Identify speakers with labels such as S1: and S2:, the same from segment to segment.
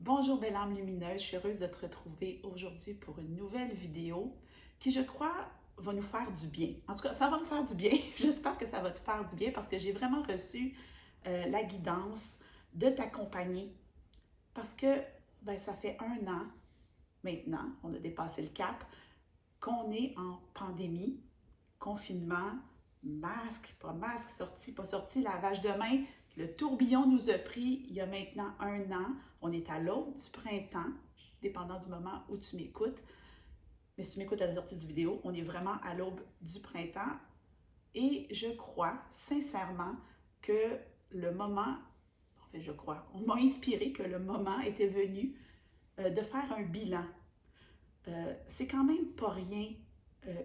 S1: Bonjour belle âme lumineuse, je suis heureuse de te retrouver aujourd'hui pour une nouvelle vidéo qui, je crois, va nous faire du bien. En tout cas, ça va me faire du bien. J'espère que ça va te faire du bien parce que j'ai vraiment reçu la guidance de t'accompagner parce que ça fait 1 an maintenant, on a dépassé le cap, qu'on est en pandémie, confinement, masque, pas masque, sorti, pas sorti, lavage de main. Le tourbillon nous a pris il y a maintenant 1 an. On est à l'aube du printemps, dépendant du moment où tu m'écoutes. Mais si tu m'écoutes à la sortie du vidéo, on est vraiment à l'aube du printemps. Et je crois sincèrement que le moment, je crois, on m'a inspiré que le moment était venu de faire un bilan. C'est quand même pas rien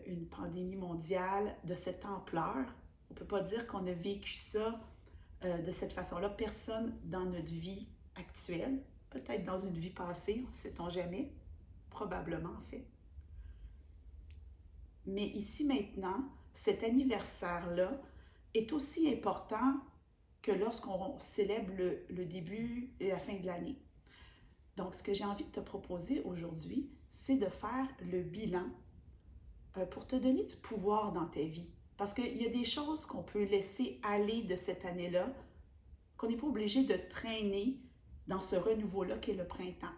S1: une pandémie mondiale de cette ampleur. On ne peut pas dire qu'on a vécu ça de cette façon-là. Personne dans notre vie actuelle, peut-être dans une vie passée, sait-on jamais, probablement en fait. Mais ici maintenant, cet anniversaire-là est aussi important que lorsqu'on célèbre le début et la fin de l'année. Donc, ce que j'ai envie de te proposer aujourd'hui, c'est de faire le bilan pour te donner du pouvoir dans ta vie. Parce qu'il y a des choses qu'on peut laisser aller de cette année-là, qu'on n'est pas obligé de traîner dans ce renouveau-là qu'est le printemps.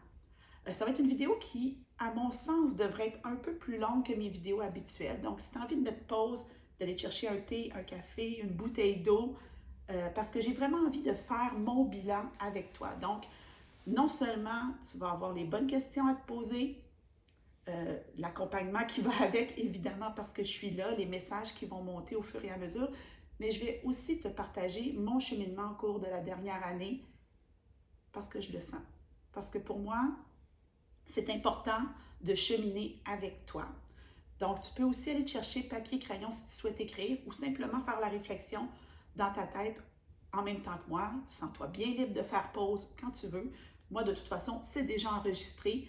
S1: Ça va être une vidéo qui, à mon sens, devrait être un peu plus longue que mes vidéos habituelles. Donc, si tu as envie de mettre pause, d'aller chercher un thé, un café, une bouteille d'eau, parce que j'ai vraiment envie de faire mon bilan avec toi. Donc, non seulement tu vas avoir les bonnes questions à te poser, l'accompagnement qui va avec, évidemment, parce que je suis là, les messages qui vont monter au fur et à mesure, mais je vais aussi te partager mon cheminement au cours de la dernière année parce que je le sens. Parce que pour moi, c'est important de cheminer avec toi. Donc, tu peux aussi aller te chercher papier, crayon si tu souhaites écrire ou simplement faire la réflexion dans ta tête en même temps que moi. Sens-toi bien libre de faire pause quand tu veux. Moi, de toute façon, c'est déjà enregistré.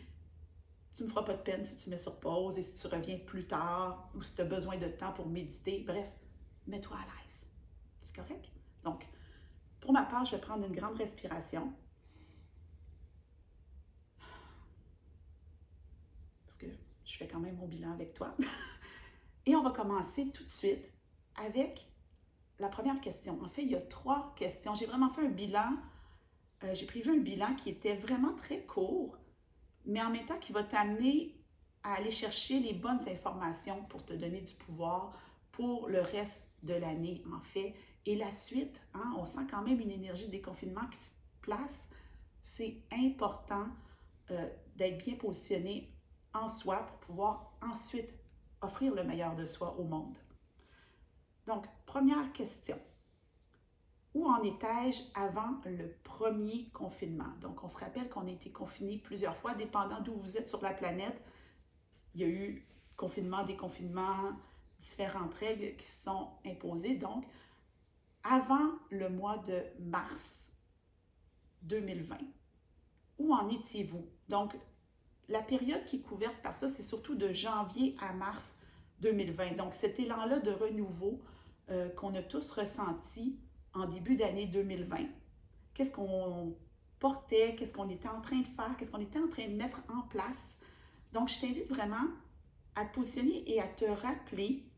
S1: Tu ne me feras pas de peine si tu mets sur pause et si tu reviens plus tard ou si tu as besoin de temps pour méditer. Bref, mets-toi à l'aise. C'est correct? Donc, pour ma part, je vais prendre une grande respiration parce que je fais quand même mon bilan avec toi. Et on va commencer tout de suite avec la première question. En fait, il y a 3 questions. J'ai vraiment fait un bilan. J'ai prévu un bilan qui était vraiment très court, mais en même temps qui va t'amener à aller chercher les bonnes informations pour te donner du pouvoir pour le reste de l'année, en fait. Et la suite, hein, on sent quand même une énergie de déconfinement qui se place. C'est important d'être bien positionné en soi pour pouvoir ensuite offrir le meilleur de soi au monde. Donc, première question. Où en étais-je avant le premier confinement? Donc, on se rappelle qu'on a été confinés plusieurs fois, dépendant d'où vous êtes sur la planète. Il y a eu confinement, déconfinement, différentes règles qui se sont imposées. Donc, avant le mois de mars 2020, où en étiez-vous? Donc, la période qui est couverte par ça, c'est surtout de janvier à mars 2020. Donc, cet élan-là de renouveau qu'on a tous ressenti en début d'année 2020. Qu'est-ce qu'on portait, qu'est-ce qu'on était en train de faire, qu'est-ce qu'on était en train de mettre en place. Donc, je t'invite vraiment à te positionner et à te rappeler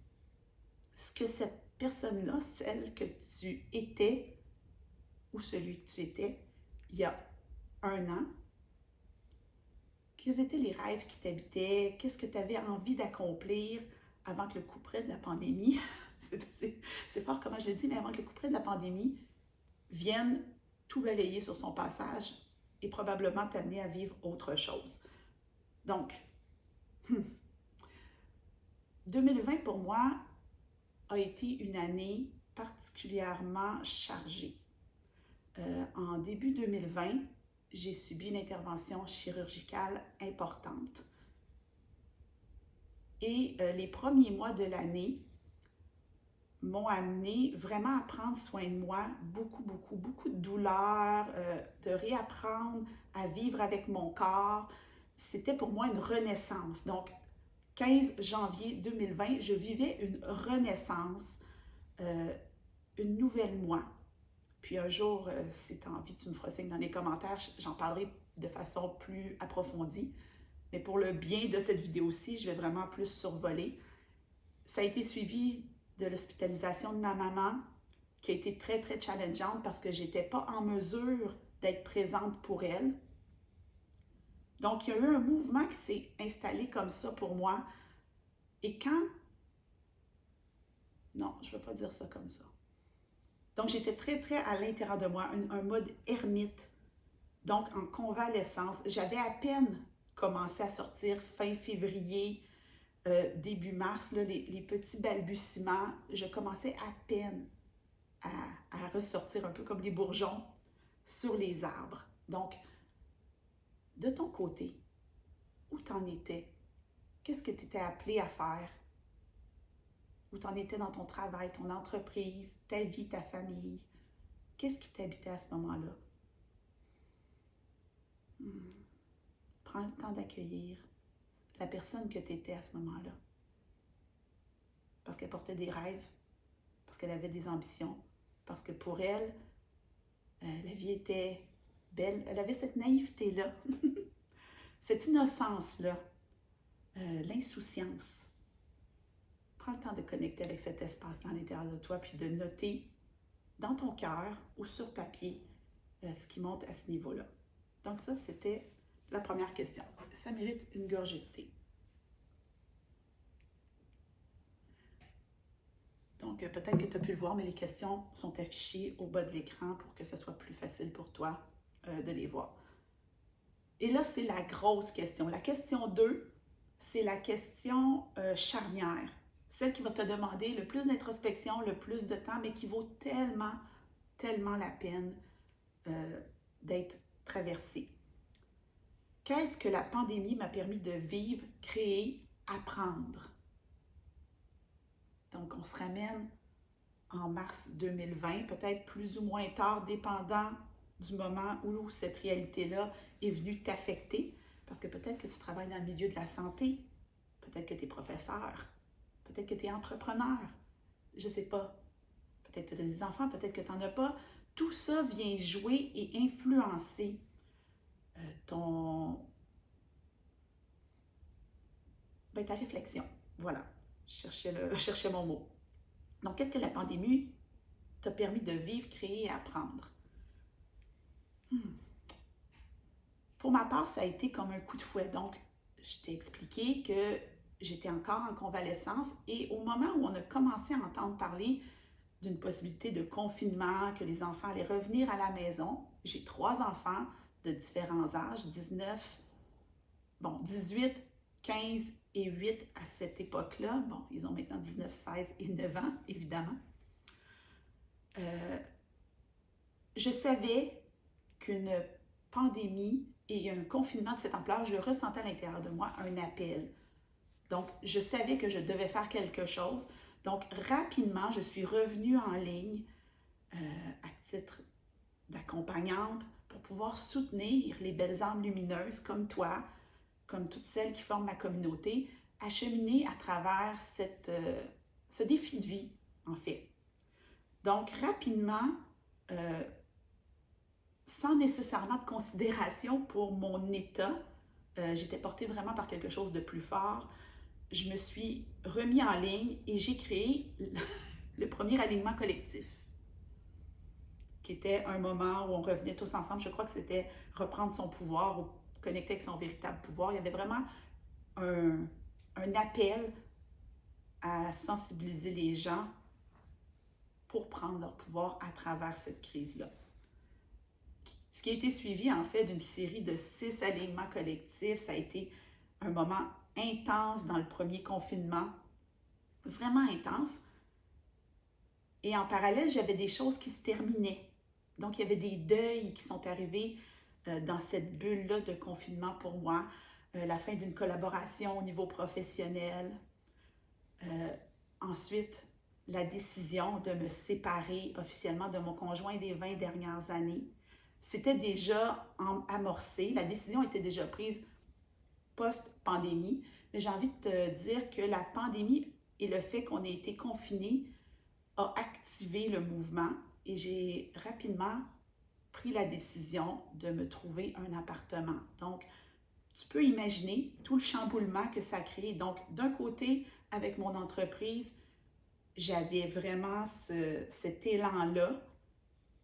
S1: ce que cette personne-là, celle que tu étais ou celui que tu étais il y a 1 an, quels étaient les rêves qui t'habitaient, qu'est-ce que tu avais envie d'accomplir avant que le coup près de la pandémie, c'est fort comment je le dis, mais avant que le coup près de la pandémie vienne tout balayer sur son passage et probablement t'amener à vivre autre chose. Donc, 2020 pour moi a été une année particulièrement chargée. En début 2020, j'ai subi une intervention chirurgicale importante. Et les premiers mois de l'année m'ont amené vraiment à prendre soin de moi, beaucoup de douleur, de réapprendre à vivre avec mon corps. C'était pour moi une renaissance. Donc, 15 janvier 2020, je vivais une renaissance, une nouvelle moi. Puis un jour, si tu as envie, tu me feras signe dans les commentaires, j'en parlerai de façon plus approfondie. Mais pour le bien de cette vidéo-ci, je vais vraiment plus survoler. Ça a été suivi de l'hospitalisation de ma maman, qui a été très, très challengeante parce que je n'étais pas en mesure d'être présente pour elle. Donc, il y a eu un mouvement qui s'est installé comme ça pour moi. Et quand... Non, je ne vais pas dire ça comme ça. Donc, j'étais très, très à l'intérieur de moi, un mode ermite. Donc, en convalescence, j'avais à peine commencé à sortir fin février, début mars, là, les petits balbutiements. Je commençais à peine à ressortir un peu comme les bourgeons sur les arbres. Donc, de ton côté, où t'en étais? Qu'est-ce que tu étais appelé à faire? Où t'en étais dans ton travail, ton entreprise, ta vie, ta famille? Qu'est-ce qui t'habitait à ce moment-là? Prends le temps d'accueillir la personne que tu étais à ce moment-là. Parce qu'elle portait des rêves, parce qu'elle avait des ambitions, parce que pour elle, la vie était belle. Elle avait cette naïveté-là, cette innocence-là, l'insouciance. Prends le temps de connecter avec cet espace dans l'intérieur de toi, puis de noter dans ton cœur ou sur papier ce qui monte à ce niveau-là. Donc ça, c'était la première question. Ça mérite une gorgée de thé. Donc, peut-être que tu as pu le voir, mais les questions sont affichées au bas de l'écran pour que ce soit plus facile pour toi de les voir. Et là, c'est la grosse question. La question 2, c'est la question charnière. Celle qui va te demander le plus d'introspection, le plus de temps, mais qui vaut tellement, tellement la peine d'être traversée. Qu'est-ce que la pandémie m'a permis de vivre, créer, apprendre? Donc, on se ramène en mars 2020, peut-être plus ou moins tard, dépendant du moment où cette réalité-là est venue t'affecter. Parce que peut-être que tu travailles dans le milieu de la santé, peut-être que tu es professeur, peut-être que tu es entrepreneur, je ne sais pas. Peut-être que tu as des enfants, peut-être que tu n'en as pas. Tout ça vient jouer et influencer ta réflexion. Voilà, je cherchais mon mot. Donc, qu'est-ce que la pandémie t'a permis de vivre, créer et apprendre? Pour ma part, ça a été comme un coup de fouet. Donc, je t'ai expliqué que j'étais encore en convalescence et au moment où on a commencé à entendre parler d'une possibilité de confinement, que les enfants allaient revenir à la maison, j'ai 3 enfants de différents âges, 18, 15 et 8 à cette époque-là. Bon, ils ont maintenant 19, 16 et 9 ans, évidemment. Je savais qu'une pandémie et un confinement de cette ampleur, je ressentais à l'intérieur de moi un appel. Donc, je savais que je devais faire quelque chose. Donc, rapidement, je suis revenue en ligne à titre d'accompagnante pour pouvoir soutenir les belles âmes lumineuses comme toi, comme toutes celles qui forment ma communauté, à cheminer à travers ce défi de vie, en fait. Donc, rapidement, sans nécessairement de considération pour mon état, j'étais portée vraiment par quelque chose de plus fort. Je me suis remis en ligne et j'ai créé le premier alignement collectif, qui était un moment où on revenait tous ensemble. Je crois que c'était reprendre son pouvoir ou connecter avec son véritable pouvoir. Il y avait vraiment un appel à sensibiliser les gens pour prendre leur pouvoir à travers cette crise-là. Ce qui a été suivi, en fait, d'une série de 6 alignements collectifs. Ça a été un moment intense dans le premier confinement, vraiment intense. Et en parallèle, j'avais des choses qui se terminaient. Donc, il y avait des deuils qui sont arrivés dans cette bulle-là de confinement pour moi. La fin d'une collaboration au niveau professionnel. Ensuite, la décision de me séparer officiellement de mon conjoint des 20 dernières années. C'était déjà amorcé, la décision était déjà prise post-pandémie, mais j'ai envie de te dire que la pandémie et le fait qu'on ait été confinés a activé le mouvement et j'ai rapidement pris la décision de me trouver un appartement. Donc, tu peux imaginer tout le chamboulement que ça crée. Donc, d'un côté, avec mon entreprise, j'avais vraiment cet élan-là.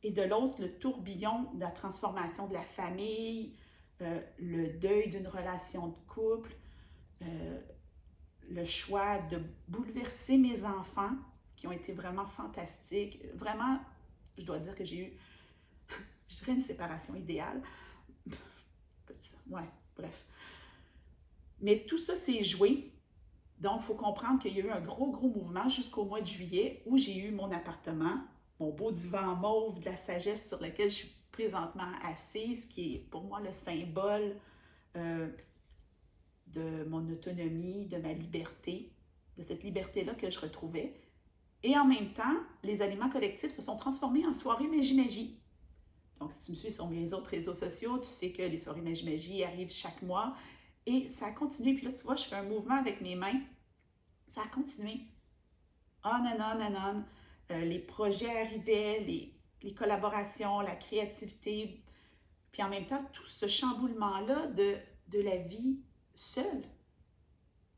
S1: Et de l'autre, le tourbillon de la transformation de la famille, le deuil d'une relation de couple, euh, le choix de bouleverser mes enfants, qui ont été vraiment fantastiques. Vraiment, je dois dire que j'ai eu, je dirais, une séparation idéale. Ouais, bref. Mais tout ça s'est joué. Donc, il faut comprendre qu'il y a eu un gros mouvement jusqu'au mois de juillet où j'ai eu mon appartement, mon beau divan mauve de la sagesse sur lequel je suis présentement assise, qui est pour moi le symbole euh, de mon autonomie, de ma liberté, de cette liberté-là que je retrouvais. Et en même temps, les aliments collectifs se sont transformés en soirées Magie-Magie. Donc, si tu me suis sur mes autres réseaux sociaux, tu sais que les soirées Magie-Magie arrivent chaque mois. Et ça a continué. Puis là, tu vois, je fais un mouvement avec mes mains. Ça a continué. On and on and on. Les projets arrivaient, les collaborations, la créativité. Puis en même temps, tout ce chamboulement-là de la vie seule.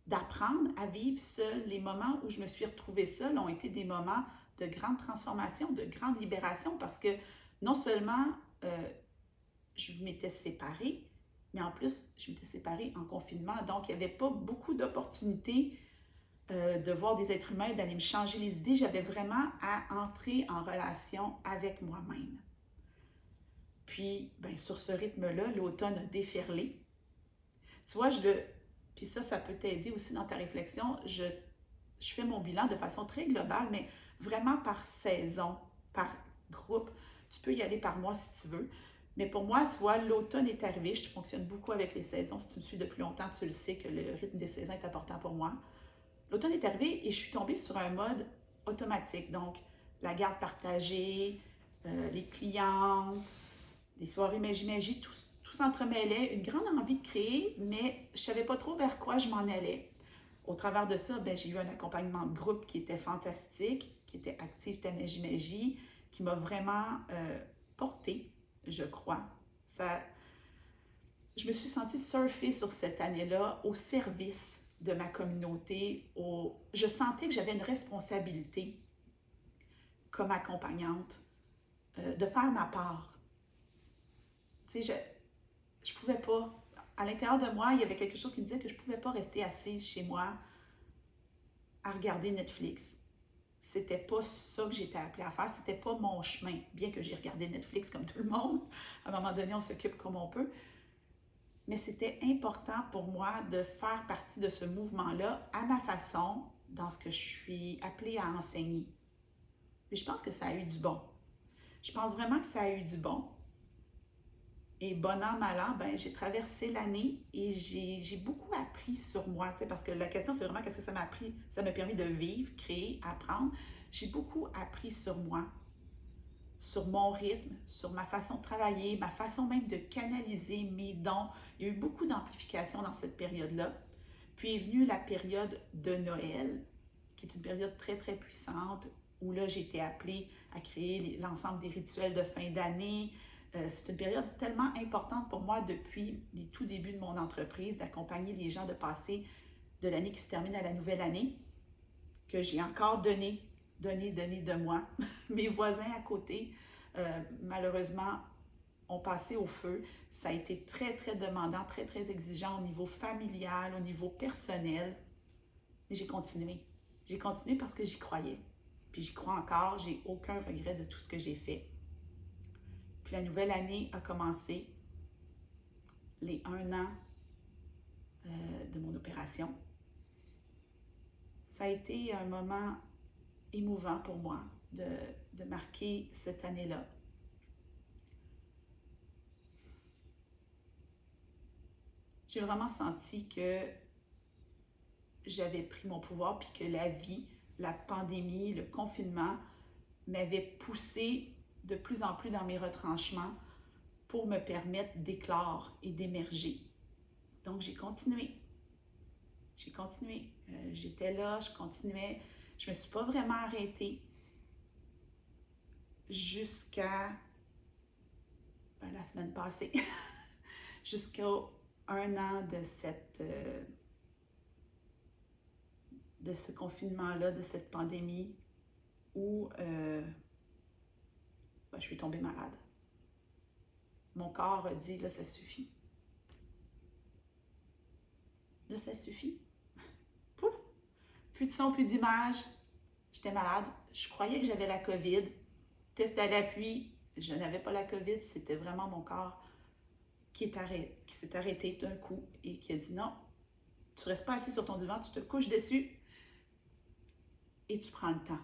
S1: D'apprendre à vivre seule. Les moments où je me suis retrouvée seule ont été des moments de grande transformation, de grande libération, parce que non seulement je m'étais séparée, mais en plus, je m'étais séparée en confinement. Donc, il n'y avait pas beaucoup d'opportunités de voir des êtres humains, d'aller me changer les idées. J'avais vraiment à entrer en relation avec moi-même. Puis, ben, sur ce rythme-là, l'automne a déferlé. Tu vois, puis ça peut t'aider aussi dans ta réflexion. Je fais mon bilan de façon très globale, mais vraiment par saison, par groupe. Tu peux y aller par mois si tu veux. Mais pour moi, tu vois, l'automne est arrivé. Je fonctionne beaucoup avec les saisons. Si tu me suis depuis longtemps, tu le sais que le rythme des saisons est important pour moi. L'automne est arrivé et je suis tombée sur un mode automatique. Donc, la garde partagée, les clientes, les soirées Magie-Magie, tout s'entremêlait. Une grande envie de créer, mais je ne savais pas trop vers quoi je m'en allais. Au travers de ça, ben, j'ai eu un accompagnement de groupe qui était fantastique, qui était actif à Magie-Magie, qui m'a vraiment portée, je crois. Je me suis sentie surfer sur cette année-là au service de ma communauté. Je sentais que j'avais une responsabilité comme accompagnante de faire ma part. Tu sais, je pouvais pas. À l'intérieur de moi, il y avait quelque chose qui me disait que je pouvais pas rester assise chez moi à regarder Netflix. C'était pas ça que j'étais appelée à faire, c'était pas mon chemin. Bien que j'ai regardé Netflix comme tout le monde, à un moment donné, on s'occupe comme on peut. Mais c'était important pour moi de faire partie de ce mouvement-là à ma façon, dans ce que je suis appelée à enseigner. Mais je pense que ça a eu du bon. Je pense vraiment que ça a eu du bon. Et bon an, mal an, ben, j'ai traversé l'année et j'ai beaucoup appris sur moi, parce que la question, c'est vraiment qu'est-ce que ça m'a appris? Ça m'a permis de vivre, créer, apprendre. J'ai beaucoup appris sur moi, sur mon rythme, sur ma façon de travailler, ma façon même de canaliser mes dons. Il y a eu beaucoup d'amplification dans cette période-là. Puis est venue la période de Noël, qui est une période très puissante, où là, j'ai été appelée à créer l'ensemble des rituels de fin d'année. C'est une période tellement importante pour moi depuis les tout débuts de mon entreprise, d'accompagner les gens, de passer de l'année qui se termine à la nouvelle année, que j'ai encore donné de moi. Mes voisins à côté, malheureusement, ont passé au feu. Ça a été très demandant, très exigeant au niveau familial, au niveau personnel. Mais j'ai continué. J'ai continué parce que j'y croyais. Puis j'y crois encore, j'ai aucun regret de tout ce que j'ai fait. Puis la nouvelle année a commencé, les 1 an de mon opération. Ça a été un moment émouvant pour moi de marquer cette année-là. J'ai vraiment senti que j'avais pris mon pouvoir puis que la vie, la pandémie, le confinement m'avaient poussé de plus en plus dans mes retranchements pour me permettre d'éclore et d'émerger. Donc, j'ai continué. J'étais là, je continuais. Je ne me suis pas vraiment arrêtée. jusqu'à la semaine passée, jusqu'à 1 an de ce confinement-là, de cette pandémie où je suis tombée malade. Mon corps a dit, là, ça suffit. Là, ça suffit. Pouf! Plus de son, plus d'image. J'étais malade. Je croyais que j'avais la COVID. Test à l'appui, je n'avais pas la COVID. C'était vraiment mon corps qui s'est arrêté d'un coup et qui a dit non, tu ne restes pas assis sur ton divan, tu te couches dessus et tu prends le temps.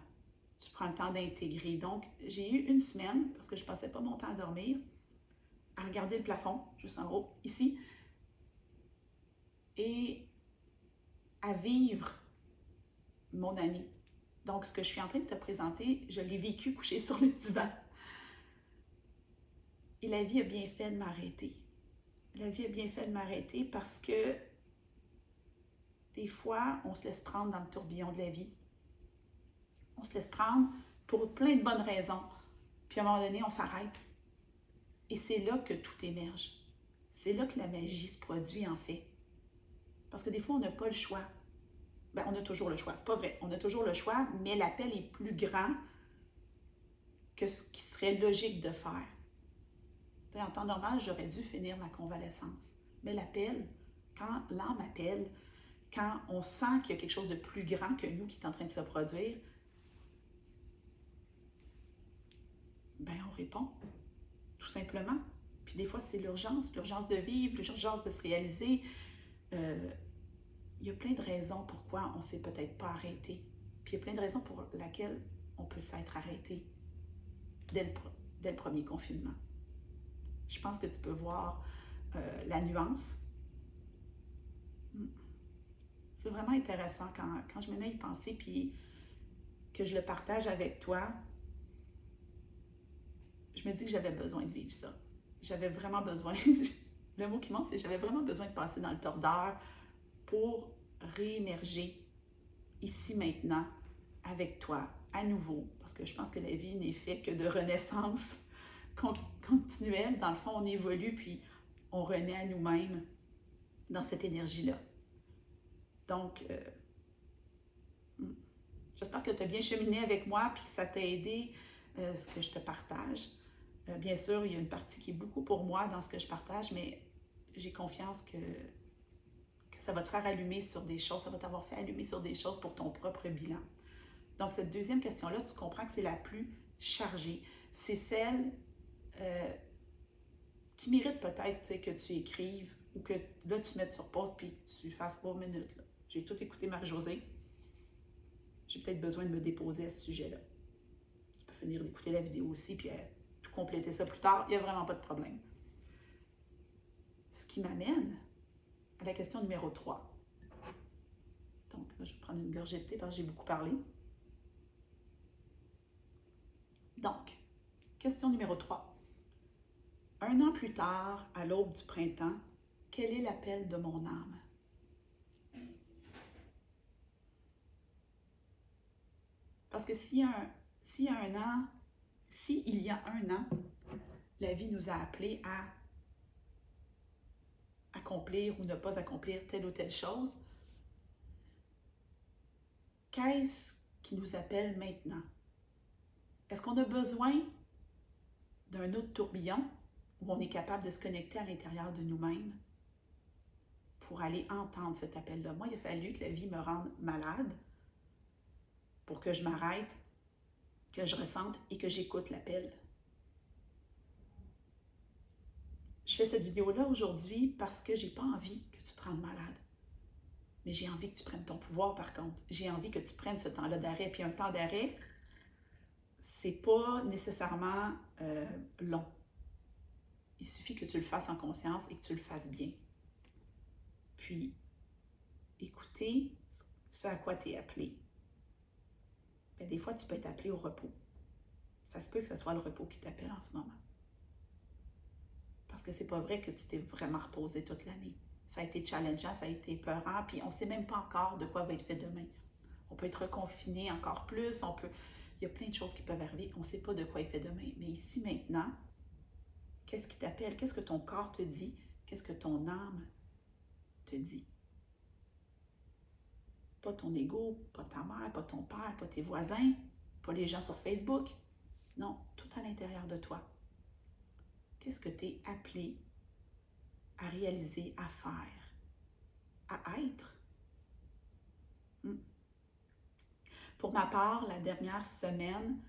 S1: Tu prends le temps d'intégrer. Donc, j'ai eu une semaine, parce que je ne passais pas mon temps à dormir, à regarder le plafond, juste en haut, ici, et à vivre mon année. Donc, ce que je suis en train de te présenter, je l'ai vécu couché sur le divan. Et la vie a bien fait de m'arrêter. La vie a bien fait de m'arrêter parce que des fois, on se laisse prendre dans le tourbillon de la vie. On se laisse prendre pour plein de bonnes raisons. Puis à un moment donné, on s'arrête. Et c'est là que tout émerge. C'est là que la magie se produit en fait. Parce que des fois, on n'a pas le choix. On a toujours le choix. C'est pas vrai. On a toujours le choix, mais l'appel est plus grand que ce qui serait logique de faire. T'sais, en temps normal, j'aurais dû finir ma convalescence. Mais l'appel, quand l'âme appelle, quand on sent qu'il y a quelque chose de plus grand que nous qui est en train de se produire, on répond, tout simplement. Puis des fois, c'est l'urgence de vivre, l'urgence de se réaliser. Il y a plein de raisons pourquoi on ne s'est peut-être pas arrêté. Puis il y a plein de raisons pour lesquelles on peut s'être arrêté dès le premier confinement. Je pense que tu peux voir la nuance. C'est vraiment intéressant quand je me mets à y penser puis que je le partage avec toi. Je me dis que j'avais besoin de vivre ça. J'avais vraiment besoin, le mot qui manque, c'est j'avais vraiment besoin de passer dans le tordeur pour réémerger ici maintenant avec toi à nouveau. Parce que je pense que la vie n'est faite que de renaissance continuelle. Dans le fond, on évolue puis on renaît à nous-mêmes dans cette énergie-là. Donc, j'espère que tu as bien cheminé avec moi puis que ça t'a aidé ce que je te partage. Bien sûr, il y a une partie qui est beaucoup pour moi dans ce que je partage, mais j'ai confiance que ça va te faire allumer sur des choses, ça va t'avoir fait allumer sur des choses pour ton propre bilan. Donc, cette deuxième question-là, tu comprends que c'est la plus chargée. C'est celle qui mérite peut-être que tu écrives ou que là, tu mettes sur pause puis que tu fasses 3 minutes. Là. J'ai tout écouté, Marie-Josée. J'ai peut-être besoin de me déposer à ce sujet-là. Tu peux finir d'écouter la vidéo aussi puis tout compléter ça plus tard. Il n'y a vraiment pas de problème. Ce qui m'amène à la question numéro 3. Donc, là, je vais prendre une gorgée de thé parce que j'ai beaucoup parlé. Donc, question numéro 3. 1 an plus tard, à l'aube du printemps, quel est l'appel de mon âme? Parce que s'il y a un an, la vie nous a appelés à accomplir ou ne pas accomplir telle ou telle chose, qu'est-ce qui nous appelle maintenant? Est-ce qu'on a besoin d'un autre tourbillon où on est capable de se connecter à l'intérieur de nous-mêmes pour aller entendre cet appel-là? Moi, il a fallu que la vie me rende malade pour que je m'arrête, que je ressente et que j'écoute l'appel. Je fais cette vidéo-là aujourd'hui parce que j'ai pas envie que tu te rendes malade. Mais j'ai envie que tu prennes ton pouvoir par contre. J'ai envie que tu prennes ce temps-là d'arrêt. Puis un temps d'arrêt, c'est pas nécessairement long. Il suffit que tu le fasses en conscience et que tu le fasses bien. Puis, écouter ce à quoi tu es appelé. Des fois, tu peux être appelé au repos. Ça se peut que ce soit le repos qui t'appelle en ce moment. Parce que c'est pas vrai que tu t'es vraiment reposé toute l'année. Ça a été challengeant, ça a été épeurant, puis on ne sait même pas encore de quoi va être fait demain. On peut être reconfiné encore plus, Il y a plein de choses qui peuvent arriver. On ne sait pas de quoi il fait demain. Mais ici, maintenant, qu'est-ce qui t'appelle? Qu'est-ce que ton corps te dit? Qu'est-ce que ton âme te dit? Pas ton ego, pas ta mère, pas ton père, pas tes voisins, pas les gens sur Facebook. Non, tout à l'intérieur de toi. Qu'est-ce que tu es appelé à réaliser, à faire, à être? Pour ma part, la dernière semaine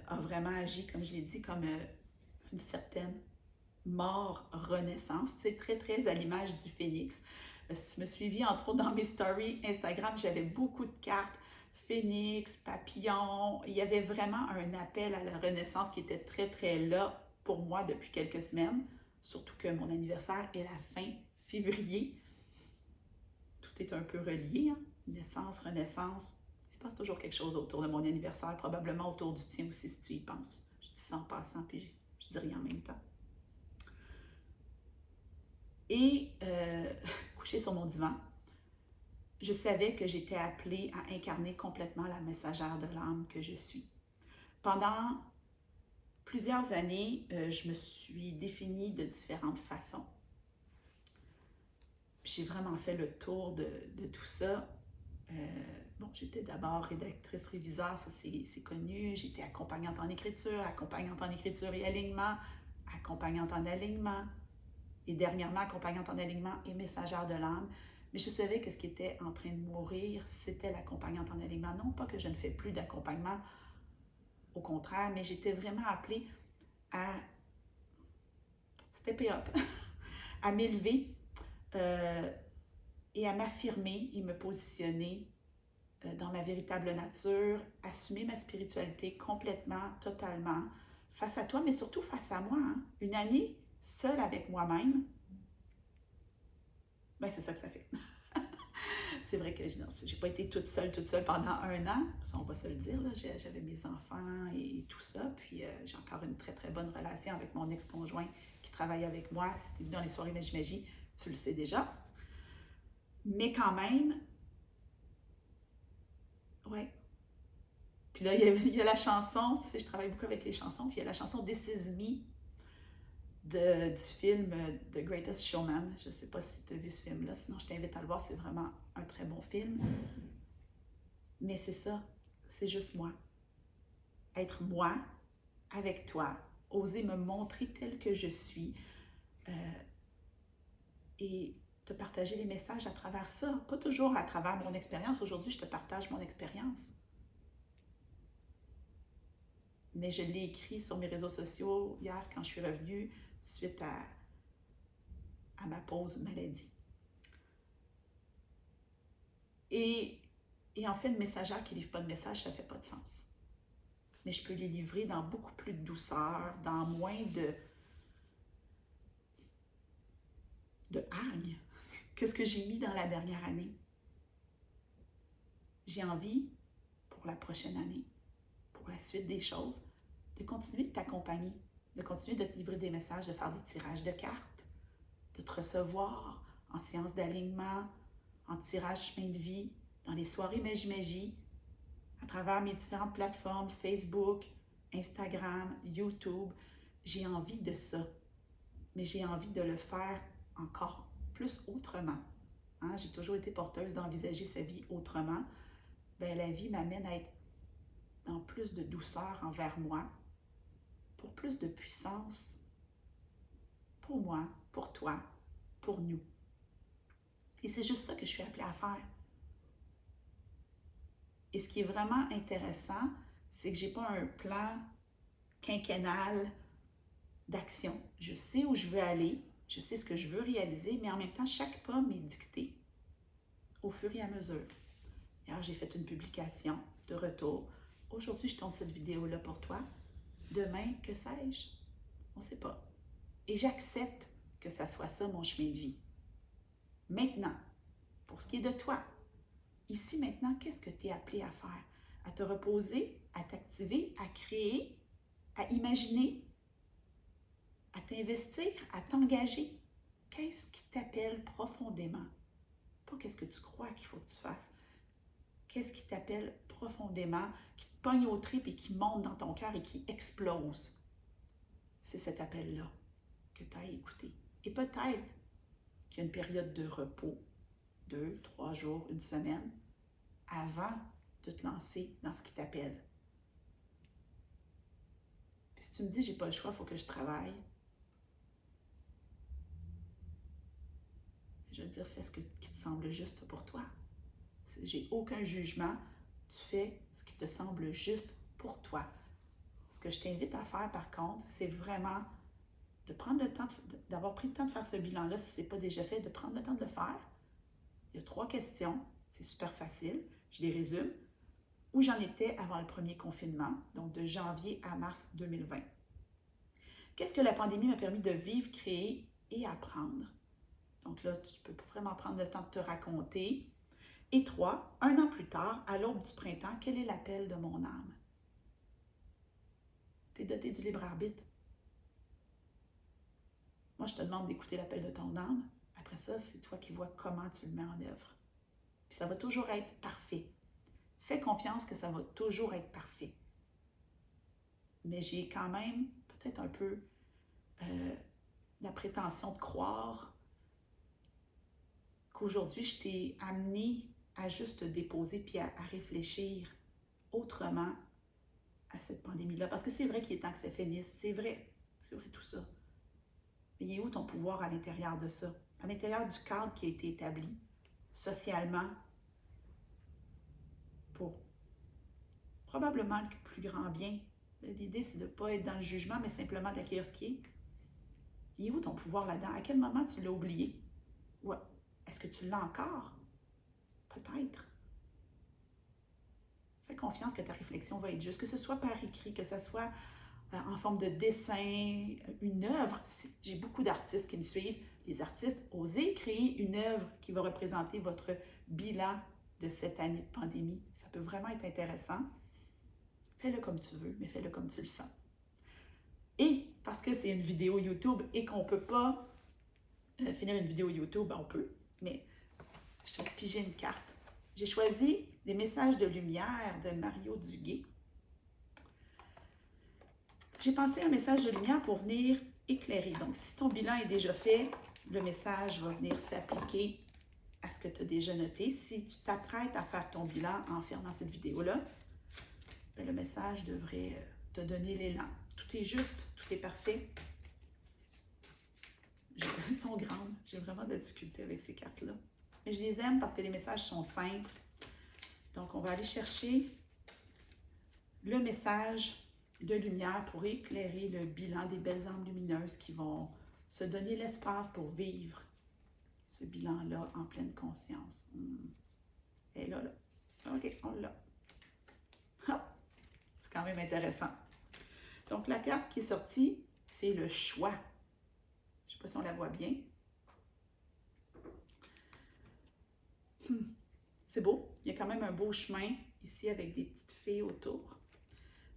S1: a vraiment agi, comme je l'ai dit, comme une certaine mort-renaissance. C'est très, très à l'image du phénix. Si tu me suivis, entre autres, dans mes stories Instagram, j'avais beaucoup de cartes phénix, papillon. Il y avait vraiment un appel à la renaissance qui était très, très là pour moi depuis quelques semaines. Surtout que mon anniversaire est la fin février. Tout est un peu relié, hein? Naissance, renaissance. Il se passe toujours quelque chose autour de mon anniversaire, probablement autour du tien aussi si tu y penses. Je dis ça en passant, puis je dis rien en même temps. Et couché sur mon divan, je savais que j'étais appelée à incarner complètement la messagère de l'âme que je suis. Pendant plusieurs années, je me suis définie de différentes façons. J'ai vraiment fait le tour de tout ça. Bon, j'étais d'abord rédactrice réviseur, ça c'est connu. J'étais accompagnante en écriture et alignement, accompagnante en alignement, et dernièrement accompagnante en alignement et messagère de l'âme. Mais je savais que ce qui était en train de mourir, c'était l'accompagnante en alignement. Non pas que je ne fais plus d'accompagnement, au contraire, mais j'étais vraiment appelée à stepper up, à m'élever et à m'affirmer et me positionner dans ma véritable nature, assumer ma spiritualité complètement, totalement, face à toi, mais surtout face à moi. Hein? Une année seule avec moi-même, ben c'est ça que ça fait. C'est vrai que je n'ai pas été toute seule pendant un an, ça on va se le dire, j'avais mes enfants et tout ça, puis j'ai encore une très très bonne relation avec mon ex-conjoint qui travaille avec moi. Si tu es venu dans les soirées Magie, tu le sais déjà. Mais quand même, ouais. Puis là, il y a la chanson, tu sais, je travaille beaucoup avec les chansons, puis il y a la chanson This Is Me du film The Greatest Showman. Je ne sais pas si tu as vu ce film-là, sinon je t'invite à le voir, c'est vraiment un très bon film. Mais c'est ça, c'est juste moi. Être moi, avec toi, oser me montrer telle que je suis et te partager les messages à travers ça. Pas toujours à travers mon expérience. Aujourd'hui, je te partage mon expérience. Mais je l'ai écrit sur mes réseaux sociaux hier quand je suis revenue suite à ma pause maladie. Et en fait, une messagère qui ne livre pas de message, ça ne fait pas de sens. Mais je peux les livrer dans beaucoup plus de douceur, dans moins de hargne que ce que j'ai mis dans la dernière année. J'ai envie, pour la prochaine année, pour la suite des choses, de continuer de t'accompagner, de continuer de te livrer des messages, de faire des tirages de cartes, de te recevoir en séance d'alignement, en tirage chemin de vie, dans les soirées Magie, à travers mes différentes plateformes, Facebook, Instagram, YouTube. J'ai envie de ça, mais j'ai envie de le faire encore plus autrement. Hein? J'ai toujours été porteuse d'envisager sa vie autrement. Bien, la vie m'amène à être dans plus de douceur envers moi, pour plus de puissance, pour moi, pour toi, pour nous. Et c'est juste ça que je suis appelée à faire. Et ce qui est vraiment intéressant, c'est que je n'ai pas un plan quinquennal d'action. Je sais où je veux aller, je sais ce que je veux réaliser, mais en même temps, chaque pas m'est dicté au fur et à mesure. Hier, j'ai fait une publication de retour. Aujourd'hui, je tourne cette vidéo-là pour toi. Demain, que sais-je? On ne sait pas. Et j'accepte que ça soit ça, mon chemin de vie. Maintenant, pour ce qui est de toi, ici, maintenant, qu'est-ce que tu es appelé à faire? À te reposer, à t'activer, à créer, à imaginer, à t'investir, à t'engager. Qu'est-ce qui t'appelle profondément? Pas qu'est-ce que tu crois qu'il faut que tu fasses. Qu'est-ce qui t'appelle profondément, qui te pogne aux tripes et qui monte dans ton cœur et qui explose? C'est cet appel-là que tu as écouté. Et peut-être qu'il y a une période de repos, 2, 3 jours, une semaine, avant de te lancer dans ce qui t'appelle. Puis si tu me dis, j'ai pas le choix, il faut que je travaille, je veux dire, fais ce qui te semble juste pour toi. J'ai aucun jugement. Tu fais ce qui te semble juste pour toi. Ce que je t'invite à faire, par contre, c'est vraiment de prendre le temps, d'avoir pris le temps de faire ce bilan-là, si ce n'est pas déjà fait, de prendre le temps de le faire. Il y a 3 questions. C'est super facile. Je les résume. Où j'en étais avant le premier confinement, donc de janvier à mars 2020. Qu'est-ce que la pandémie m'a permis de vivre, créer et apprendre? Donc là, tu peux vraiment prendre le temps de te raconter. Et 3, 1 an plus tard, à l'aube du printemps, quel est l'appel de mon âme? Tu es doté du libre arbitre. Moi, je te demande d'écouter l'appel de ton âme. Après ça, c'est toi qui vois comment tu le mets en œuvre. Puis ça va toujours être parfait. Fais confiance que ça va toujours être parfait. Mais j'ai quand même peut-être un peu la prétention de croire qu'aujourd'hui, je t'ai amené à juste te déposer puis à réfléchir autrement à cette pandémie-là. Parce que c'est vrai qu'il est temps que ça finisse. C'est vrai tout ça. Mais il est où ton pouvoir à l'intérieur de ça? À l'intérieur du cadre qui a été établi socialement pour probablement le plus grand bien. L'idée, c'est de ne pas être dans le jugement, mais simplement d'accueillir ce qui est. Il est où ton pouvoir là-dedans? À quel moment tu l'as oublié? Ou est-ce que tu l'as encore? Peut-être. Fais confiance que ta réflexion va être juste, que ce soit par écrit, que ce soit en forme de dessin, une œuvre. J'ai beaucoup d'artistes qui me suivent. Les artistes, osez créer une œuvre qui va représenter votre bilan de cette année de pandémie. Ça peut vraiment être intéressant. Fais-le comme tu veux, mais fais-le comme tu le sens. Et parce que c'est une vidéo YouTube et qu'on ne peut pas finir une vidéo YouTube, on peut, mais je vais piger une carte. J'ai choisi les messages de lumière de Mario Duguay. J'ai pensé à un message de lumière pour venir éclairer. Donc, si ton bilan est déjà fait, le message va venir s'appliquer à ce que tu as déjà noté. Si tu t'apprêtes à faire ton bilan en fermant cette vidéo-là, ben, le message devrait te donner l'élan. Tout est juste, tout est parfait. Elles sont grandes. J'ai vraiment de la difficulté avec ces cartes-là. Mais je les aime parce que les messages sont simples. Donc, on va aller chercher le message de lumière pour éclairer le bilan des belles âmes lumineuses qui vont se donner l'espace pour vivre ce bilan-là en pleine conscience. Et là. OK, on l'a. C'est quand même intéressant. Donc, la carte qui est sortie, c'est le choix. Je ne sais pas si on la voit bien. C'est beau. Il y a quand même un beau chemin ici avec des petites fées autour.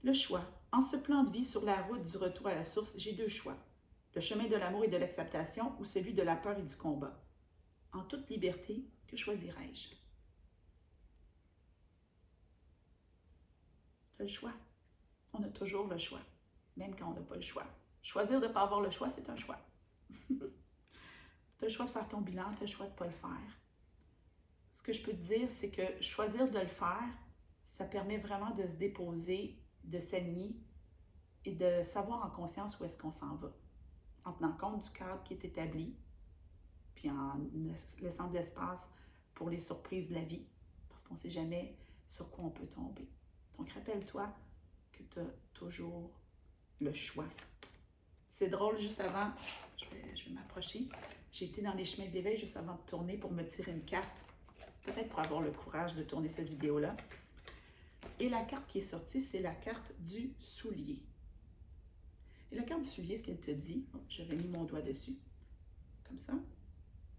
S1: Le choix. En ce plan de vie sur la route du retour à la source, j'ai 2 choix. Le chemin de l'amour et de l'acceptation ou celui de la peur et du combat. En toute liberté, que choisirais-je? Tu as le choix. On a toujours le choix, même quand on n'a pas le choix. Choisir de ne pas avoir le choix, c'est un choix. Tu as le choix de faire ton bilan, tu as le choix de ne pas le faire. Ce que je peux te dire, c'est que choisir de le faire, ça permet vraiment de se déposer, de s'aligner et de savoir en conscience où est-ce qu'on s'en va. En tenant compte du cadre qui est établi, puis en laissant de l'espace pour les surprises de la vie, parce qu'on ne sait jamais sur quoi on peut tomber. Donc, rappelle-toi que tu as toujours le choix. C'est drôle, juste avant, je vais m'approcher, j'ai été dans les chemins d'éveil juste avant de tourner pour me tirer une carte, peut-être pour avoir le courage de tourner cette vidéo-là. Et la carte qui est sortie, c'est la carte du soulier. Et la carte du soulier, ce qu'elle te dit, j'avais mis mon doigt dessus, comme ça.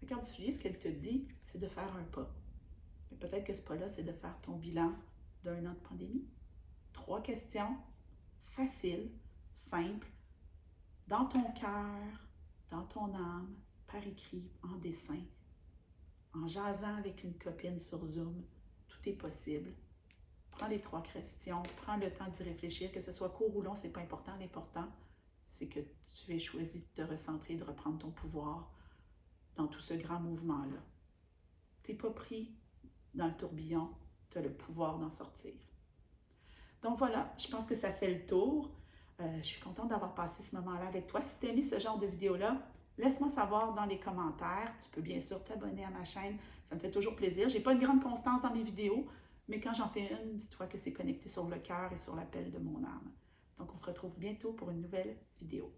S1: La carte du soulier, ce qu'elle te dit, c'est de faire un pas. Mais peut-être que ce pas-là, c'est de faire ton bilan d'1 an de pandémie. 3 questions, faciles, simples, dans ton cœur, dans ton âme, par écrit, en dessin, en jasant avec une copine sur Zoom, tout est possible. Prends les 3 questions, prends le temps d'y réfléchir, que ce soit court ou long, c'est pas important. L'important, c'est que tu aies choisi de te recentrer, de reprendre ton pouvoir dans tout ce grand mouvement-là. Tu n'es pas pris dans le tourbillon, tu as le pouvoir d'en sortir. Donc voilà, je pense que ça fait le tour. Je suis contente d'avoir passé ce moment-là avec toi. Si tu as aimé ce genre de vidéo-là, laisse-moi savoir dans les commentaires. Tu peux bien sûr t'abonner à ma chaîne, ça me fait toujours plaisir. Je n'ai pas une grande constance dans mes vidéos, mais quand j'en fais une, dis-toi que c'est connecté sur le cœur et sur l'appel de mon âme. Donc on se retrouve bientôt pour une nouvelle vidéo.